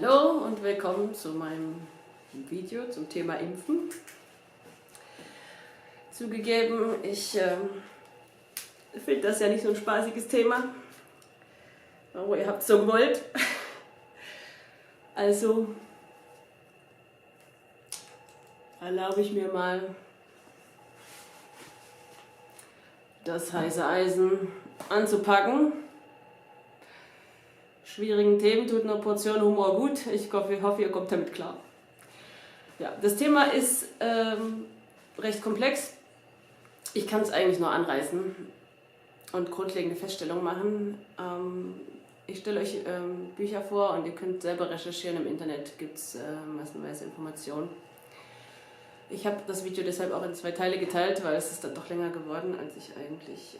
Hallo und willkommen zu meinem Video zum Thema Impfen. Zugegeben, ich finde das ja nicht so ein spaßiges Thema, aber ihr habt es so gewollt. Also erlaube ich mir mal das heiße Eisen anzupacken. Schwierigen Themen tut eine Portion Humor gut. Ich hoffe, ihr kommt damit klar. Ja, das Thema ist recht komplex. Ich kann es eigentlich nur anreißen und grundlegende Feststellungen machen. Ich stelle euch Bücher vor und ihr könnt selber recherchieren. Im Internet gibt es massenweise Informationen. Ich habe das Video deshalb auch in 2 Teile geteilt, weil es ist dann doch länger geworden, als ich eigentlich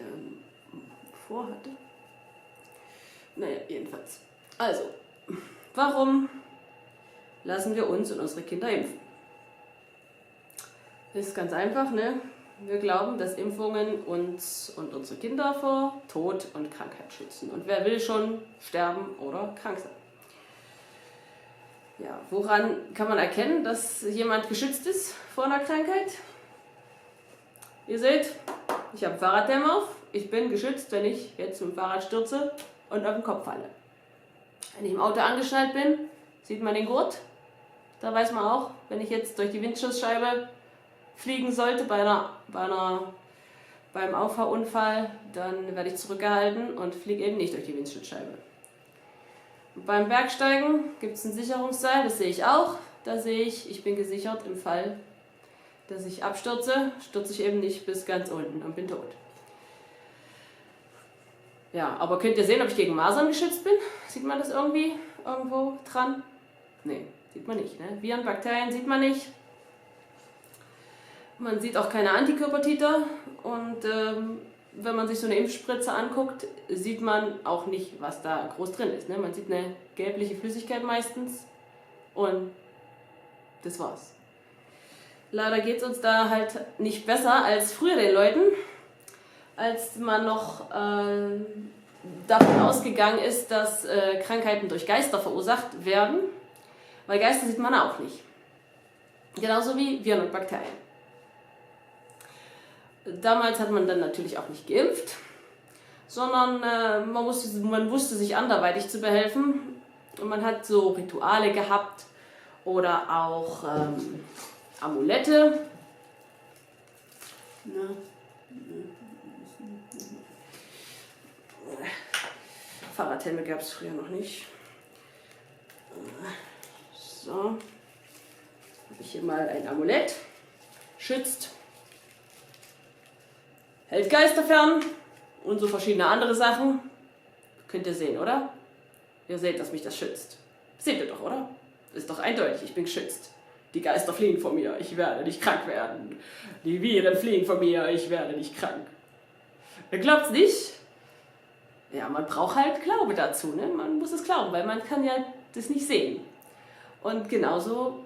vorhatte. Naja, jedenfalls. Also, warum lassen wir uns und unsere Kinder impfen? Das ist ganz einfach, ne? Wir glauben, dass Impfungen uns und unsere Kinder vor Tod und Krankheit schützen. Und wer will schon sterben oder krank sein? Ja, woran kann man erkennen, dass jemand geschützt ist vor einer Krankheit? Ihr seht, ich habe Fahrradhelm auf. Ich bin geschützt, wenn ich jetzt mit dem Fahrrad stürze und auf den Kopf falle. Wenn ich im Auto angeschnallt bin, sieht man den Gurt. Da weiß man auch, wenn ich jetzt durch die Windschutzscheibe fliegen sollte beim Auffahrunfall, dann werde ich zurückgehalten und fliege eben nicht durch die Windschutzscheibe. Und beim Bergsteigen gibt es ein Sicherungsseil, das sehe ich auch. Da sehe ich bin gesichert im Fall, dass ich abstürze, stürze ich eben nicht bis ganz unten und bin tot. Ja, aber könnt ihr sehen, ob ich gegen Masern geschützt bin? Sieht man das irgendwo dran? Nee, sieht man nicht. Ne? Viren, Bakterien sieht man nicht. Man sieht auch keine Antikörpertiter. Und wenn man sich so eine Impfspritze anguckt, sieht man auch nicht, was da groß drin ist. Ne? Man sieht eine gelbliche Flüssigkeit meistens und das war's. Leider geht es uns da halt nicht besser als früher den Leuten, als man noch davon ausgegangen ist, dass Krankheiten durch Geister verursacht werden, weil Geister sieht man auch nicht. Genauso wie Viren und Bakterien. Damals hat man dann natürlich auch nicht geimpft, sondern man wusste sich anderweitig zu behelfen. Und man hat so Rituale gehabt oder auch Amulette. Ne? Fahrradhelme gab es früher noch nicht. So, habe ich hier mal ein Amulett. Schützt, hält Geister fern und so verschiedene andere Sachen. Könnt ihr sehen, oder? Ihr seht, dass mich das schützt. Seht ihr doch, oder? Ist doch eindeutig, ich bin geschützt. Die Geister fliehen von mir, ich werde nicht krank werden. Die Viren fliehen von mir, ich werde nicht krank. Ihr glaubt's nicht? Ja, man braucht halt Glaube dazu, ne? Man muss es glauben, weil man kann ja das nicht sehen. Und genauso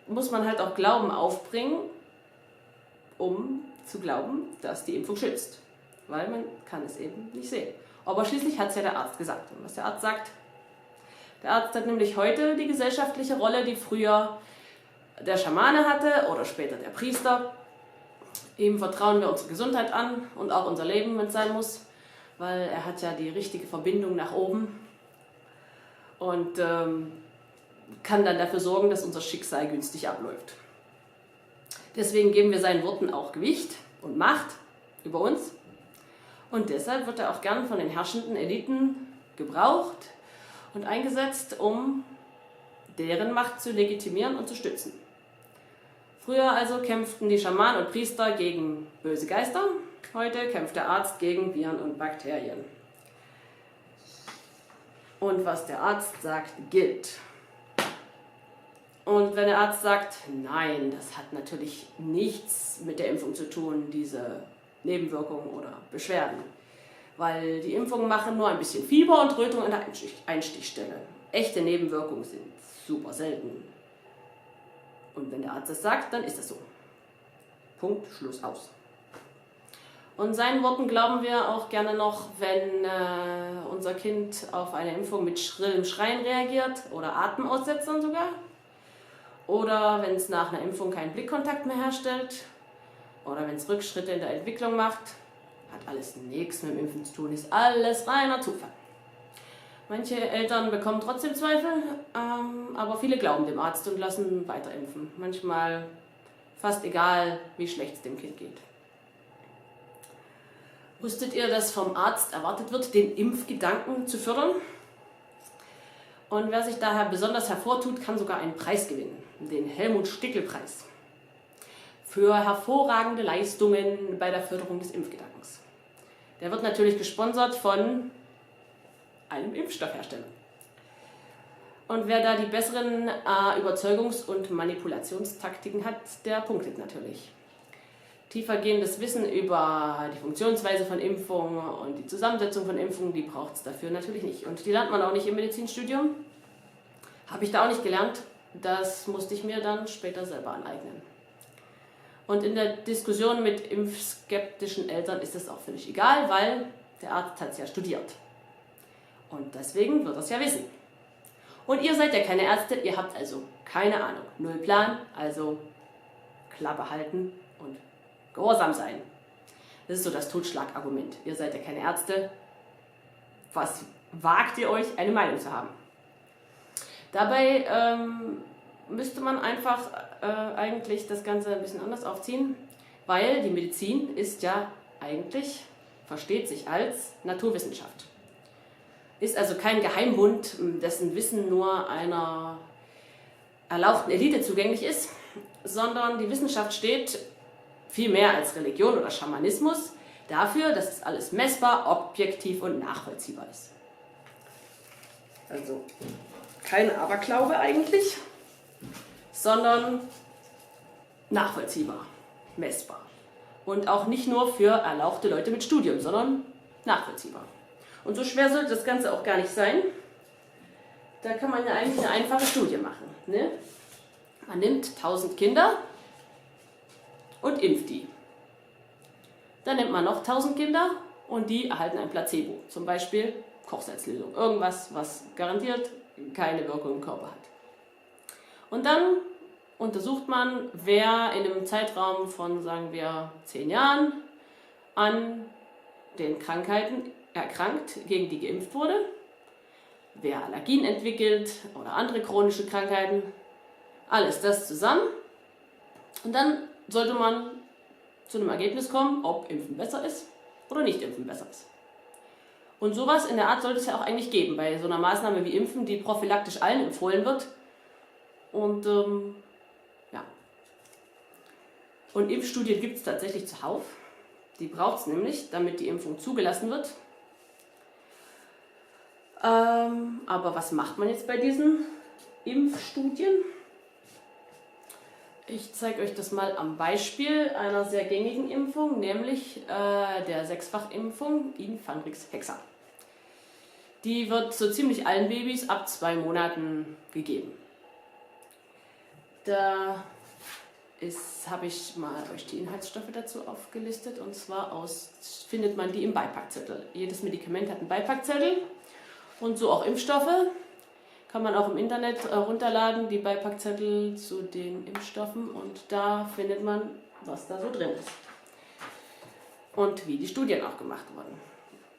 muss man halt auch Glauben aufbringen, um zu glauben, dass die Impfung schützt. Weil man kann es eben nicht sehen. Aber schließlich hat es ja der Arzt gesagt. Und was der Arzt sagt? Der Arzt hat nämlich heute die gesellschaftliche Rolle, die früher der Schamane hatte oder später der Priester. Ihm vertrauen wir unsere Gesundheit an und auch unser Leben, wenn es sein muss. Weil er hat ja die richtige Verbindung nach oben und kann dann dafür sorgen, dass unser Schicksal günstig abläuft. Deswegen geben wir seinen Worten auch Gewicht und Macht über uns und deshalb wird er auch gern von den herrschenden Eliten gebraucht und eingesetzt, um deren Macht zu legitimieren und zu stützen. Früher also kämpften die Schamanen und Priester gegen böse Geister. Heute kämpft der Arzt gegen Viren und Bakterien. Und was der Arzt sagt, gilt. Und wenn der Arzt sagt, nein, das hat natürlich nichts mit der Impfung zu tun, diese Nebenwirkungen oder Beschwerden. Weil die Impfungen machen nur ein bisschen Fieber und Rötung an der Einstichstelle. Echte Nebenwirkungen sind super selten. Und wenn der Arzt das sagt, dann ist das so. Punkt, Schluss, aus. Und seinen Worten glauben wir auch gerne noch, wenn unser Kind auf eine Impfung mit schrillem Schreien reagiert oder Atemaussetzern sogar. Oder wenn es nach einer Impfung keinen Blickkontakt mehr herstellt. Oder wenn es Rückschritte in der Entwicklung macht. Hat alles nichts mit dem Impfen zu tun, ist alles reiner Zufall. Manche Eltern bekommen trotzdem Zweifel, aber viele glauben dem Arzt und lassen weiter impfen. Manchmal fast egal, wie schlecht es dem Kind geht. Wusstet ihr, dass vom Arzt erwartet wird, den Impfgedanken zu fördern? Und wer sich daher besonders hervortut, kann sogar einen Preis gewinnen, den Helmut-Stickel-Preis, für hervorragende Leistungen bei der Förderung des Impfgedankens. Der wird natürlich gesponsert von einem Impfstoffhersteller. Und wer da die besseren Überzeugungs- und Manipulationstaktiken hat, der punktet natürlich. Tiefergehendes Wissen über die Funktionsweise von Impfungen und die Zusammensetzung von Impfungen, die braucht es dafür natürlich nicht. Und die lernt man auch nicht im Medizinstudium. Habe ich da auch nicht gelernt. Das musste ich mir dann später selber aneignen. Und in der Diskussion mit impfskeptischen Eltern ist es auch völlig egal, weil der Arzt hat es ja studiert. Und deswegen wird er es ja wissen. Und ihr seid ja keine Ärzte, ihr habt also keine Ahnung. Null Plan, also Klappe halten und gehorsam sein. Das ist so das Totschlagargument. Ihr seid ja keine Ärzte. Was wagt ihr euch, eine Meinung zu haben? Dabei müsste man einfach eigentlich das Ganze ein bisschen anders aufziehen, weil die Medizin ist ja eigentlich, versteht sich als Naturwissenschaft. Ist also kein Geheimbund, dessen Wissen nur einer erlauchten Elite zugänglich ist, sondern die Wissenschaft steht viel mehr als Religion oder Schamanismus dafür, dass es alles messbar, objektiv und nachvollziehbar ist. Also kein Aberglaube eigentlich, sondern nachvollziehbar, messbar. Und auch nicht nur für erlauchte Leute mit Studium, sondern nachvollziehbar. Und so schwer sollte das Ganze auch gar nicht sein. Da kann man ja eigentlich eine einfache Studie machen. Ne? Man nimmt 1000 Kinder und impft die. Dann nimmt man noch 1000 Kinder und die erhalten ein Placebo. Zum Beispiel Kochsalzlösung. Irgendwas, was garantiert keine Wirkung im Körper hat. Und dann untersucht man, wer in einem Zeitraum von, sagen wir, 10 Jahren an den Krankheiten erkrankt, gegen die geimpft wurde, wer Allergien entwickelt oder andere chronische Krankheiten, alles das zusammen. Und dann sollte man zu einem Ergebnis kommen, ob Impfen besser ist oder nicht Impfen besser ist. Und sowas in der Art sollte es ja auch eigentlich geben, bei so einer Maßnahme wie Impfen, die prophylaktisch allen empfohlen wird. Und ja. Und Impfstudien gibt es tatsächlich zuhauf. Die braucht es nämlich, damit die Impfung zugelassen wird. Aber was macht man jetzt bei diesen Impfstudien? Ich zeige euch das mal am Beispiel einer sehr gängigen Impfung, nämlich der 6-fach-Impfung Infandrix Hexa. Die wird so ziemlich allen Babys ab 2 Monaten gegeben. Da habe ich mal euch die Inhaltsstoffe dazu aufgelistet, und zwar findet man die im Beipackzettel. Jedes Medikament hat einen Beipackzettel und so auch Impfstoffe. Kann man auch im Internet runterladen, die Beipackzettel zu den Impfstoffen, und da findet man, was da so drin ist. Und wie die Studien auch gemacht wurden.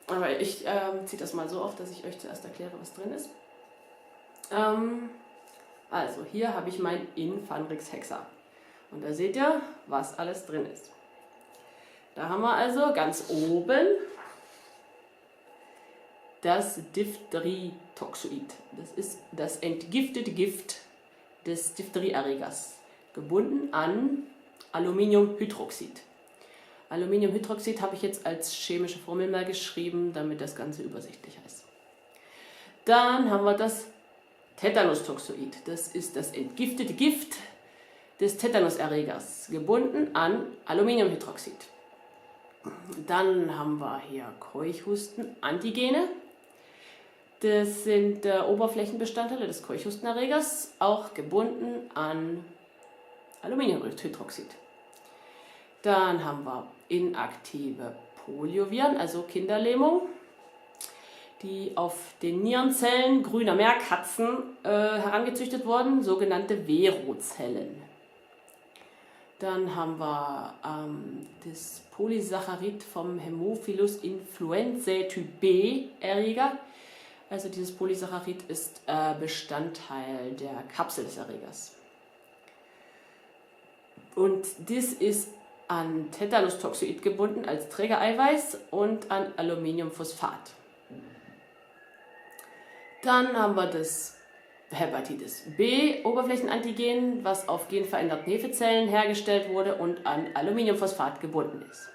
Aber ich ziehe das mal so auf, dass ich euch zuerst erkläre, was drin ist. Also hier habe ich mein Infandrix Hexa. Und da seht ihr, was alles drin ist. Da haben wir also ganz oben das Diphtherietoxoid. Das ist das entgiftete Gift des Diphtherieerregers, gebunden an Aluminiumhydroxid. Aluminiumhydroxid habe ich jetzt als chemische Formel mal geschrieben, damit das Ganze übersichtlich ist. Dann haben wir das Tetanustoxoid. Das ist das entgiftete Gift des Tetanuserregers, gebunden an Aluminiumhydroxid. Dann haben wir hier Keuchhusten-Antigene. Das sind Oberflächenbestandteile des Keuchhustenerregers, auch gebunden an Aluminiumhydroxid. Dann haben wir inaktive Polioviren, also Kinderlähmung, die auf den Nierenzellen grüner Meerkatzen herangezüchtet wurden, sogenannte Vero-Zellen. Dann haben wir das Polysaccharid vom Haemophilus influenzae Typ B Erreger. Also dieses Polysaccharid ist Bestandteil der Kapsel des Erregers. Und dies ist an Tetanustoxoid gebunden als Trägereiweiß und an Aluminiumphosphat. Dann haben wir das Hepatitis B Oberflächenantigen, was auf genveränderten Hefezellen hergestellt wurde und an Aluminiumphosphat gebunden ist.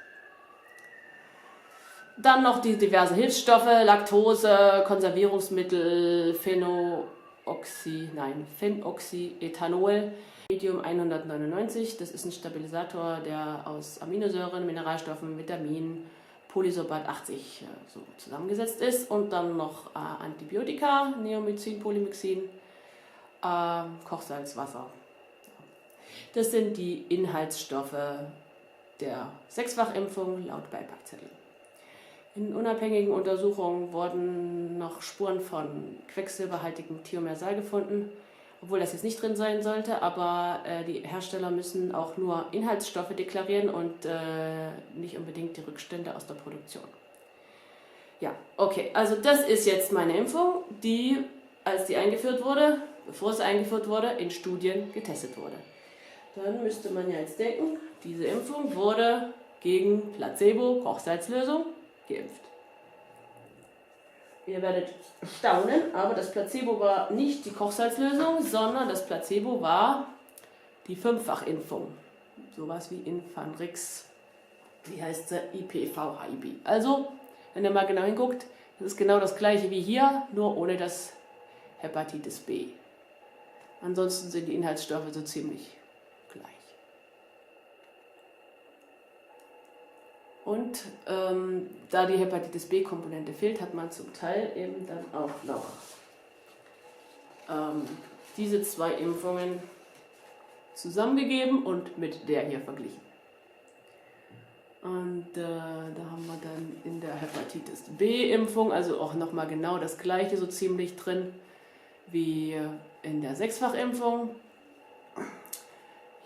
Dann noch die diversen Hilfsstoffe, Laktose, Konservierungsmittel, Phenoxyethanol, Medium 199, das ist ein Stabilisator, der aus Aminosäuren, Mineralstoffen, Vitaminen, Polysorbat 80 so zusammengesetzt ist. Und dann noch Antibiotika, Neomycin, Polymyxin, Kochsalz, Wasser. Das sind die Inhaltsstoffe der Sechsfachimpfung laut Beipackzettel. In unabhängigen Untersuchungen wurden noch Spuren von quecksilberhaltigem Thiomersal gefunden, obwohl das jetzt nicht drin sein sollte, aber die Hersteller müssen auch nur Inhaltsstoffe deklarieren und nicht unbedingt die Rückstände aus der Produktion. Ja, okay, also das ist jetzt meine Impfung, die, als die eingeführt wurde, bevor sie eingeführt wurde, in Studien getestet wurde. Dann müsste man ja jetzt denken, diese Impfung wurde gegen Placebo, Kochsalzlösung, geimpft. Ihr werdet staunen, aber das Placebo war nicht die Kochsalzlösung, sondern das Placebo war die Fünffachimpfung. Sowas wie Infanrix, wie heißt sie? IPV-HIB. Also, wenn ihr mal genau hinguckt, das ist genau das gleiche wie hier, nur ohne das Hepatitis B. Ansonsten sind die Inhaltsstoffe so ziemlich gleich. Und da die Hepatitis B-Komponente fehlt, hat man zum Teil eben dann auch noch diese zwei Impfungen zusammengegeben und mit der hier verglichen. Und da haben wir dann in der Hepatitis B-Impfung, also auch nochmal genau das gleiche so ziemlich drin wie in der Sechsfachimpfung.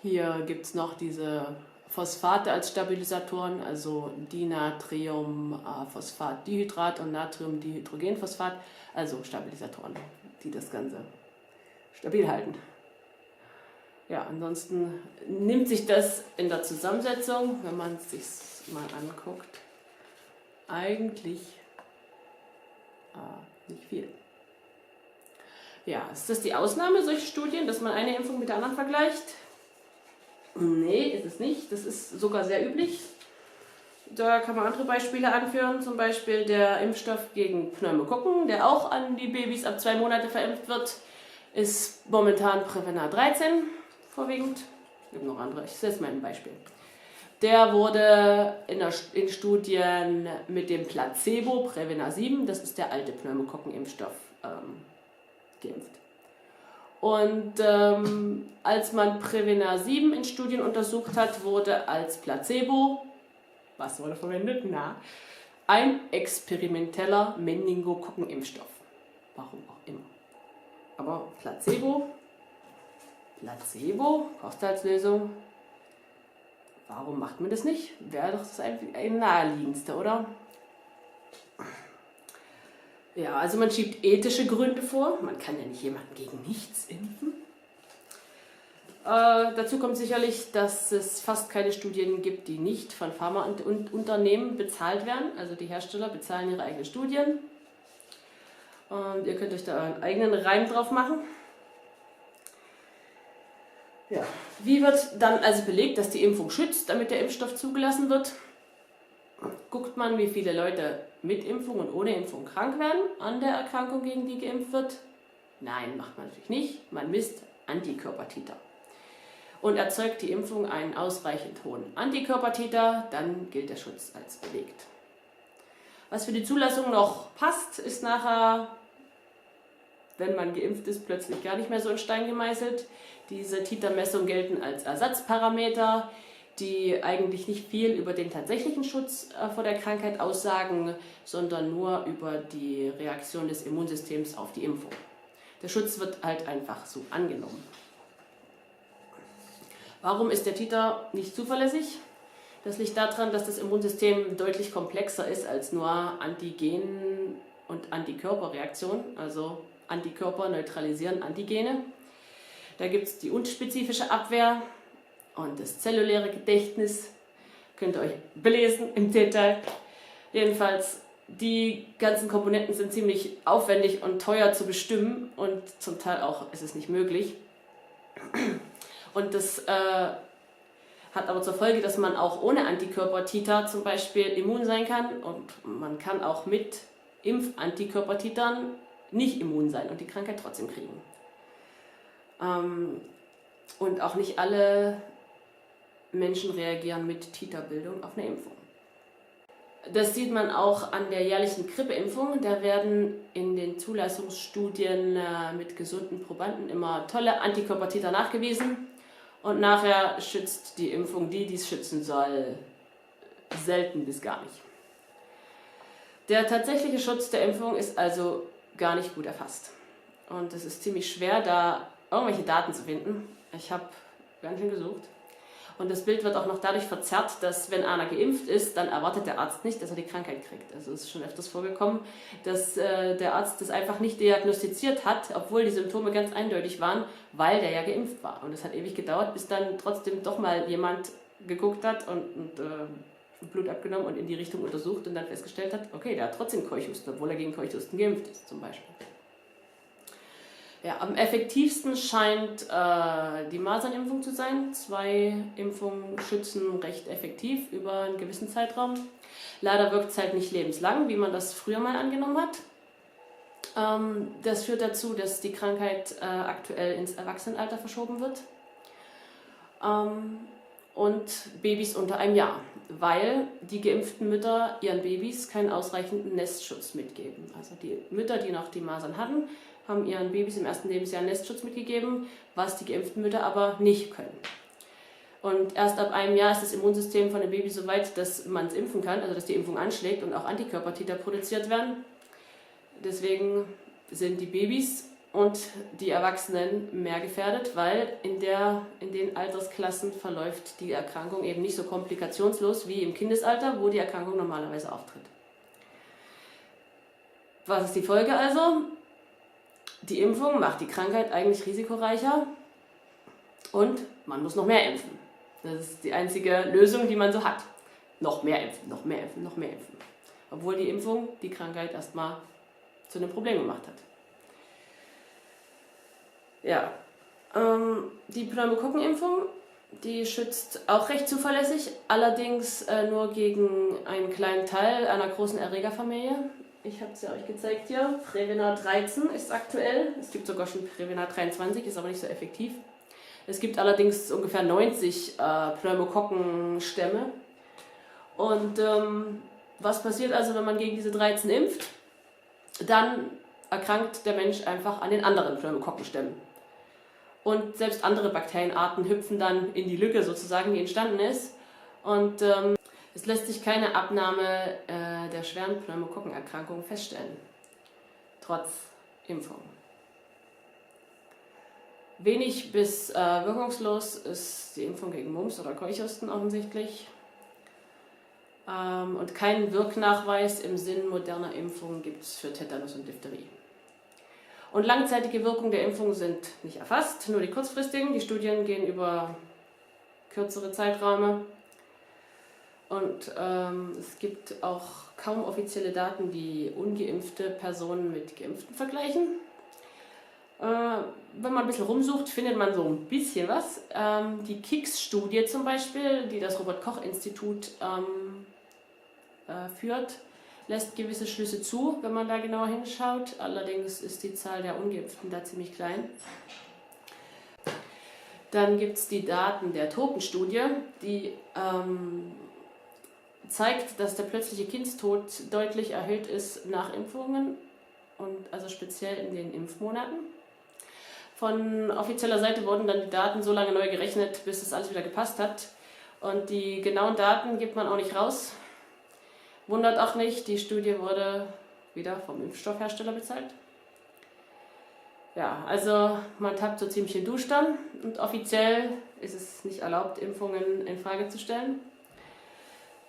Hier gibt es noch diese Phosphate als Stabilisatoren, also Dinatriumphosphatdihydrat und Natriumdihydrogenphosphat, also Stabilisatoren, die das Ganze stabil halten. Ja, ansonsten nimmt sich das in der Zusammensetzung, wenn man es sich mal anguckt, eigentlich nicht viel. Ja, ist das die Ausnahme, solche Studien, dass man eine Impfung mit der anderen vergleicht? Nee, ist es nicht. Das ist sogar sehr üblich. Da kann man andere Beispiele anführen, zum Beispiel der Impfstoff gegen Pneumokokken, der auch an die Babys ab 2 Monate verimpft wird, ist momentan Prevnar 13 vorwiegend. Es gibt noch andere, ich setze mal ein Beispiel. Der wurde in Studien mit dem Placebo Prevnar 7, das ist der alte Pneumokokken-Impfstoff, geimpft. Und als man Prevnar 7 in Studien untersucht hat, wurde als Placebo, was wurde verwendet? Na, ein experimenteller Meningokokken-Impfstoff. Warum auch immer. Aber Placebo, Kochsalzlösung, warum macht man das nicht? Wäre doch das ein naheliegendste, oder? Ja, also man schiebt ethische Gründe vor. Man kann ja nicht jemanden gegen nichts impfen. Dazu kommt sicherlich, dass es fast keine Studien gibt, die nicht von Pharmaunternehmen bezahlt werden. Also die Hersteller bezahlen ihre eigenen Studien. Und ihr könnt euch da einen eigenen Reim drauf machen. Ja. Wie wird dann also belegt, dass die Impfung schützt, damit der Impfstoff zugelassen wird? Guckt man, wie viele Leute mit Impfung und ohne Impfung krank werden an der Erkrankung, gegen die geimpft wird? Nein, macht man natürlich nicht. Man misst Antikörpertiter. Und erzeugt die Impfung einen ausreichend hohen Antikörpertiter, dann gilt der Schutz als belegt. Was für die Zulassung noch passt, ist nachher, wenn man geimpft ist, plötzlich gar nicht mehr so in Stein gemeißelt. Diese Titermessungen gelten als Ersatzparameter, die eigentlich nicht viel über den tatsächlichen Schutz vor der Krankheit aussagen, sondern nur über die Reaktion des Immunsystems auf die Impfung. Der Schutz wird halt einfach so angenommen. Warum ist der Titer nicht zuverlässig? Das liegt daran, dass das Immunsystem deutlich komplexer ist als nur Antigen- und Antikörperreaktionen. Also Antikörper neutralisieren Antigene. Da gibt es die unspezifische Abwehr und das zelluläre Gedächtnis. Könnt ihr euch belesen im Detail. Jedenfalls, die ganzen Komponenten sind ziemlich aufwendig und teuer zu bestimmen und zum Teil auch ist es nicht möglich. Und das hat aber zur Folge, dass man auch ohne Antikörpertiter zum Beispiel immun sein kann und man kann auch mit Impfantikörpertitern nicht immun sein und die Krankheit trotzdem kriegen. Und auch nicht alle Menschen reagieren mit Titerbildung auf eine Impfung. Das sieht man auch an der jährlichen Grippeimpfung. Da werden in den Zulassungsstudien mit gesunden Probanden immer tolle Antikörpertiter nachgewiesen. Und nachher schützt die Impfung die es schützen soll, selten bis gar nicht. Der tatsächliche Schutz der Impfung ist also gar nicht gut erfasst. Und es ist ziemlich schwer, da irgendwelche Daten zu finden. Ich habe ganz schön gesucht. Und das Bild wird auch noch dadurch verzerrt, dass wenn einer geimpft ist, dann erwartet der Arzt nicht, dass er die Krankheit kriegt. Also es ist schon öfters vorgekommen, dass der Arzt das einfach nicht diagnostiziert hat, obwohl die Symptome ganz eindeutig waren, weil der ja geimpft war. Und es hat ewig gedauert, bis dann trotzdem doch mal jemand geguckt hat und Blut abgenommen und in die Richtung untersucht und dann festgestellt hat, okay, der hat trotzdem Keuchhusten, obwohl er gegen Keuchhusten geimpft ist zum Beispiel. Ja, am effektivsten scheint die Masernimpfung zu sein. 2 Impfungen schützen recht effektiv über einen gewissen Zeitraum. Leider wirkt es halt nicht lebenslang, wie man das früher mal angenommen hat. Das führt dazu, dass die Krankheit aktuell ins Erwachsenenalter verschoben wird. Und Babys unter einem Jahr, weil die geimpften Mütter ihren Babys keinen ausreichenden Nestschutz mitgeben. Also die Mütter, die noch die Masern hatten, haben ihren Babys im ersten Lebensjahr Nestschutz mitgegeben, was die geimpften Mütter aber nicht können. Und erst ab einem Jahr ist das Immunsystem von dem Baby so weit, dass man es impfen kann, also dass die Impfung anschlägt und auch Antikörpertiter produziert werden. Deswegen sind die Babys und die Erwachsenen mehr gefährdet, weil in den Altersklassen verläuft die Erkrankung eben nicht so komplikationslos wie im Kindesalter, wo die Erkrankung normalerweise auftritt. Was ist die Folge also? Die Impfung macht die Krankheit eigentlich risikoreicher und man muss noch mehr impfen. Das ist die einzige Lösung, die man so hat. Noch mehr impfen, noch mehr impfen, noch mehr impfen. Obwohl die Impfung die Krankheit erstmal zu einem Problem gemacht hat. Ja, die Pneumokokkenimpfung, die schützt auch recht zuverlässig, allerdings nur gegen einen kleinen Teil einer großen Erregerfamilie. Ich habe es ja euch gezeigt hier. Prevnar 13 ist aktuell. Es gibt sogar schon Prevnar 23, ist aber nicht so effektiv. Es gibt allerdings ungefähr 90 Pneumokokkenstämme. Und was passiert also, wenn man gegen diese 13 impft? Dann erkrankt der Mensch einfach an den anderen Pneumokokkenstämmen. Und selbst andere Bakterienarten hüpfen dann in die Lücke sozusagen, die entstanden ist. Und es lässt sich keine Abnahme der schweren Pneumokokkenerkrankung feststellen, trotz Impfung. Wenig bis wirkungslos ist die Impfung gegen Mumps oder Keuchhusten offensichtlich. Und keinen Wirknachweis im Sinn moderner Impfungen gibt es für Tetanus und Diphtherie. Und langzeitige Wirkungen der Impfung sind nicht erfasst, nur die kurzfristigen. Die Studien gehen über kürzere Zeiträume. Und es gibt auch kaum offizielle Daten, die ungeimpfte Personen mit Geimpften vergleichen. Wenn man ein bisschen rumsucht, findet man so ein bisschen was. Die KICS-Studie zum Beispiel, die das Robert-Koch-Institut führt, lässt gewisse Schlüsse zu, wenn man da genauer hinschaut. Allerdings ist die Zahl der Ungeimpften da ziemlich klein. Dann gibt es die Daten der Totenstudie, die zeigt, dass der plötzliche Kindstod deutlich erhöht ist nach Impfungen und also speziell in den Impfmonaten. Von offizieller Seite wurden dann die Daten so lange neu gerechnet, bis das alles wieder gepasst hat. Und die genauen Daten gibt man auch nicht raus. Wundert auch nicht, die Studie wurde wieder vom Impfstoffhersteller bezahlt. Ja, also man tappt so ziemlich den Duschstand und offiziell ist es nicht erlaubt, Impfungen in Frage zu stellen.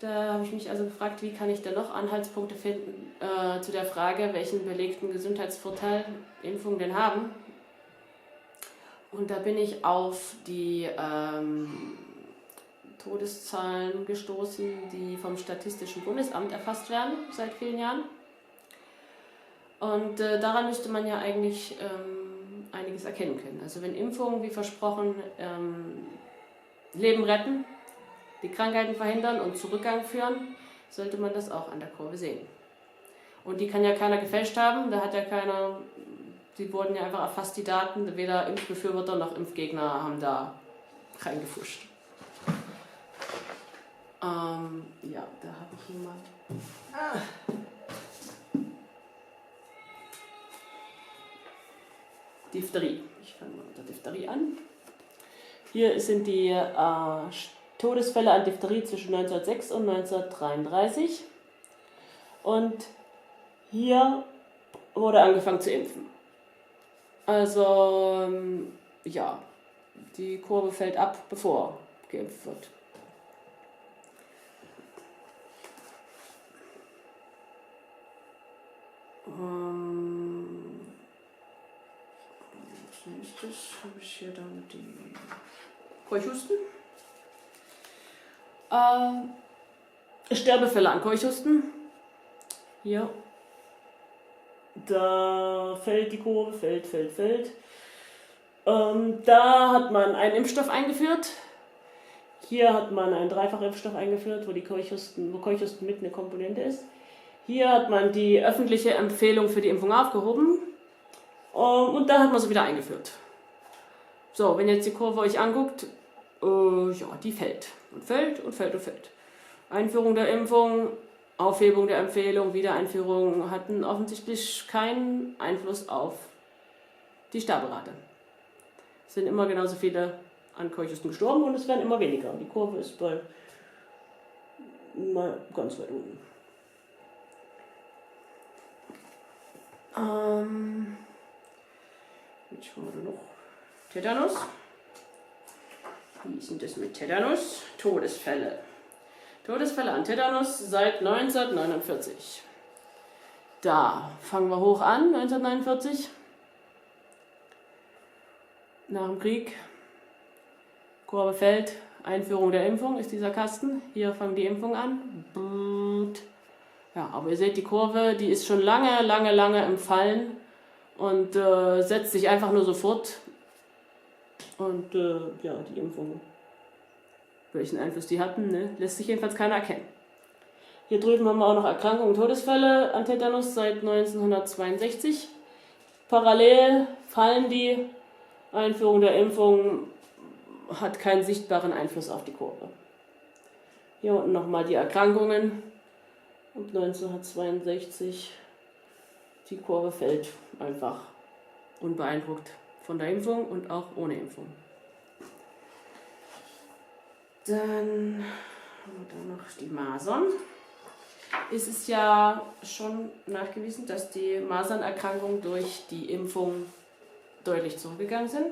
Da habe ich mich also gefragt, wie kann ich denn noch Anhaltspunkte finden zu der Frage, welchen belegten Gesundheitsvorteil Impfungen denn haben. Und da bin ich auf die Todeszahlen gestoßen, die vom Statistischen Bundesamt erfasst werden seit vielen Jahren. Und daran müsste man ja eigentlich einiges erkennen können. Also wenn Impfungen, wie versprochen, Leben retten, die Krankheiten verhindern und zu Rückgang führen, sollte man das auch an der Kurve sehen. Und die kann ja keiner gefälscht haben, da hat ja keiner, die wurden ja einfach erfasst, die Daten, weder Impfbefürworter noch Impfgegner haben da reingefuscht. Ja, da habe ich hier mal... Diphtherie. Ich fange mal mit der Diphtherie an. Hier sind die Todesfälle an Diphtherie zwischen 1906 und 1933. Und hier wurde angefangen zu impfen. Also, ja, die Kurve fällt ab, bevor geimpft wird. Das habe ich hier dann die Keuchhusten. Sterbefälle an Keuchhusten. Hier. Da fällt die Kurve, fällt. Da hat man einen Impfstoff eingeführt. Hier hat man einen Dreifachimpfstoff eingeführt, wo Keuchhusten mit eine Komponente ist. Hier hat man die öffentliche Empfehlung für die Impfung aufgehoben. Und da hat man sie wieder eingeführt. So, wenn ihr jetzt die Kurve euch anguckt, ja, die fällt. Und fällt. Einführung der Impfung, Aufhebung der Empfehlung, Wiedereinführung hatten offensichtlich keinen Einfluss auf die Sterberate. Es sind immer genauso viele an Keuchhusten gestorben und es werden immer weniger. Die Kurve ist bei mal ganz weit unten. Jetzt haben wir noch Tetanus. Wie ist denn das mit Tetanus? Todesfälle. Todesfälle an Tetanus seit 1949. Da fangen wir hoch an, 1949. Nach dem Krieg. Kurve fällt, Einführung der Impfung ist dieser Kasten. Hier fangen die Impfungen an. Ja, aber ihr seht, die Kurve, die ist schon lange im Fallen und setzt sich einfach nur sofort. Und ja, die Impfungen, welchen Einfluss die hatten, ne, lässt sich jedenfalls keiner erkennen. Hier drüben haben wir auch noch Erkrankungen und Todesfälle an Tetanus seit 1962. Parallel fallen die. Einführung der Impfung hat keinen sichtbaren Einfluss auf die Kurve. Hier unten nochmal die Erkrankungen. Und 1962, die Kurve fällt einfach unbeeindruckt von der Impfung und auch ohne Impfung. Dann haben wir da noch die Masern. Es ist ja schon nachgewiesen, dass die Masernerkrankungen durch die Impfung deutlich zurückgegangen sind.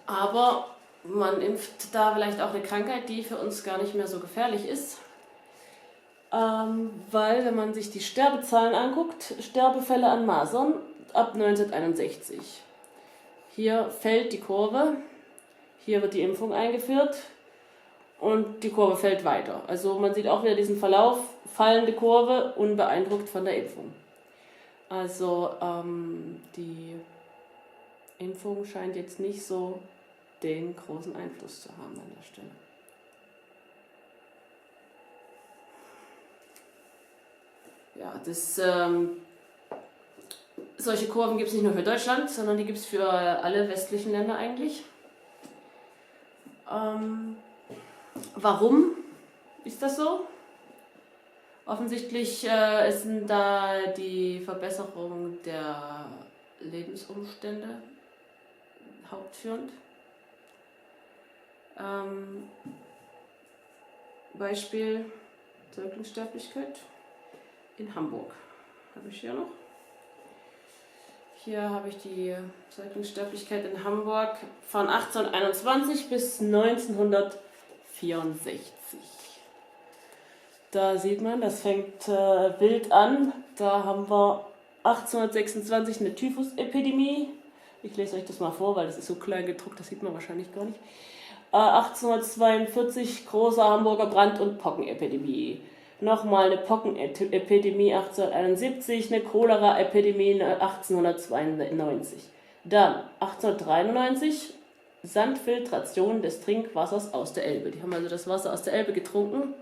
Aber man impft da vielleicht auch eine Krankheit, die für uns gar nicht mehr so gefährlich ist. Weil, wenn man sich die Sterbezahlen anguckt, Sterbefälle an Masern ab 1961. Hier fällt die Kurve, hier wird die Impfung eingeführt und die Kurve fällt weiter. Also man sieht auch wieder diesen Verlauf, fallende Kurve, unbeeindruckt von der Impfung. Also die Impfung scheint jetzt nicht so den großen Einfluss zu haben an der Stelle. Ja, solche Kurven gibt es nicht nur für Deutschland, sondern die gibt es für alle westlichen Länder eigentlich. Warum ist das so? Offensichtlich ist da die Verbesserung der Lebensumstände hauptführend. Beispiel Säuglingssterblichkeit in Hamburg. Habe ich hier noch. Hier habe ich die Säuglingssterblichkeit in Hamburg von 1821 bis 1964. Da sieht man, das fängt wild an. Da haben wir 1826 eine Typhusepidemie. Ich lese euch das mal vor, weil das ist so klein gedruckt, das sieht man wahrscheinlich gar nicht. 1842 großer Hamburger Brand- und Pockenepidemie. Nochmal eine Pockenepidemie 1871, eine Cholera-Epidemie 1892. Dann 1893 Sandfiltration des Trinkwassers aus der Elbe. Die haben also das Wasser aus der Elbe getrunken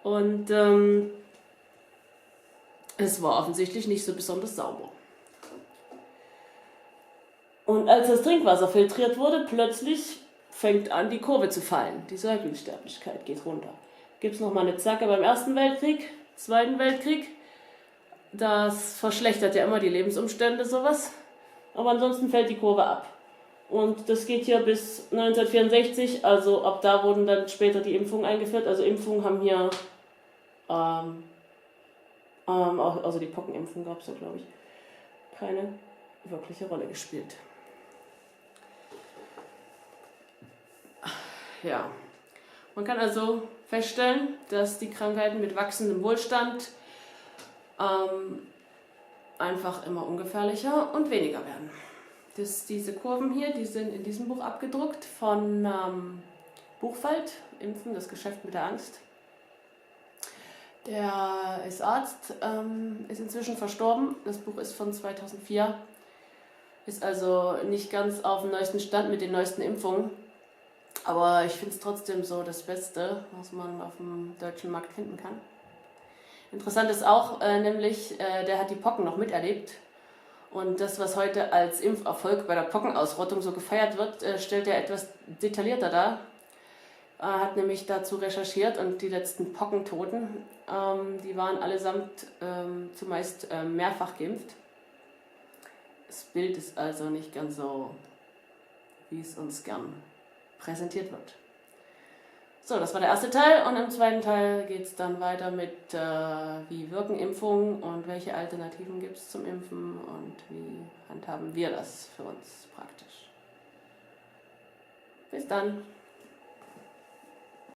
und es war offensichtlich nicht so besonders sauber. Und als das Trinkwasser filtriert wurde, plötzlich fängt an, die Kurve zu fallen. Die Säuglingssterblichkeit geht runter. Gibt es nochmal eine Zacke beim Ersten Weltkrieg, Zweiten Weltkrieg. Das verschlechtert ja immer die Lebensumstände, sowas. Aber ansonsten fällt die Kurve ab. Und das geht hier bis 1964, also ab da wurden dann später die Impfungen eingeführt. Also Impfungen haben hier, also die Pockenimpfung gab es ja, glaube ich, keine wirkliche Rolle gespielt. Ja, man kann also feststellen, dass die Krankheiten mit wachsendem Wohlstand einfach immer ungefährlicher und weniger werden. Diese Kurven hier, die sind in diesem Buch abgedruckt von Buchwald, Impfen, das Geschäft mit der Angst. Der ist Arzt, ist inzwischen verstorben. Das Buch ist von 2004, ist also nicht ganz auf dem neuesten Stand mit den neuesten Impfungen. Aber ich finde es trotzdem so das Beste, was man auf dem deutschen Markt finden kann. Interessant ist auch, nämlich, der hat die Pocken noch miterlebt. Und das, was heute als Impferfolg bei der Pockenausrottung so gefeiert wird, stellt er etwas detaillierter dar. Er hat nämlich dazu recherchiert und die letzten Pockentoten, die waren allesamt zumeist mehrfach geimpft. Das Bild ist also nicht ganz so, wie es uns gern präsentiert wird. So, das war der erste Teil und im zweiten Teil geht es dann weiter mit wie wirken Impfungen und welche Alternativen gibt es zum Impfen und wie handhaben wir das für uns praktisch. Bis dann!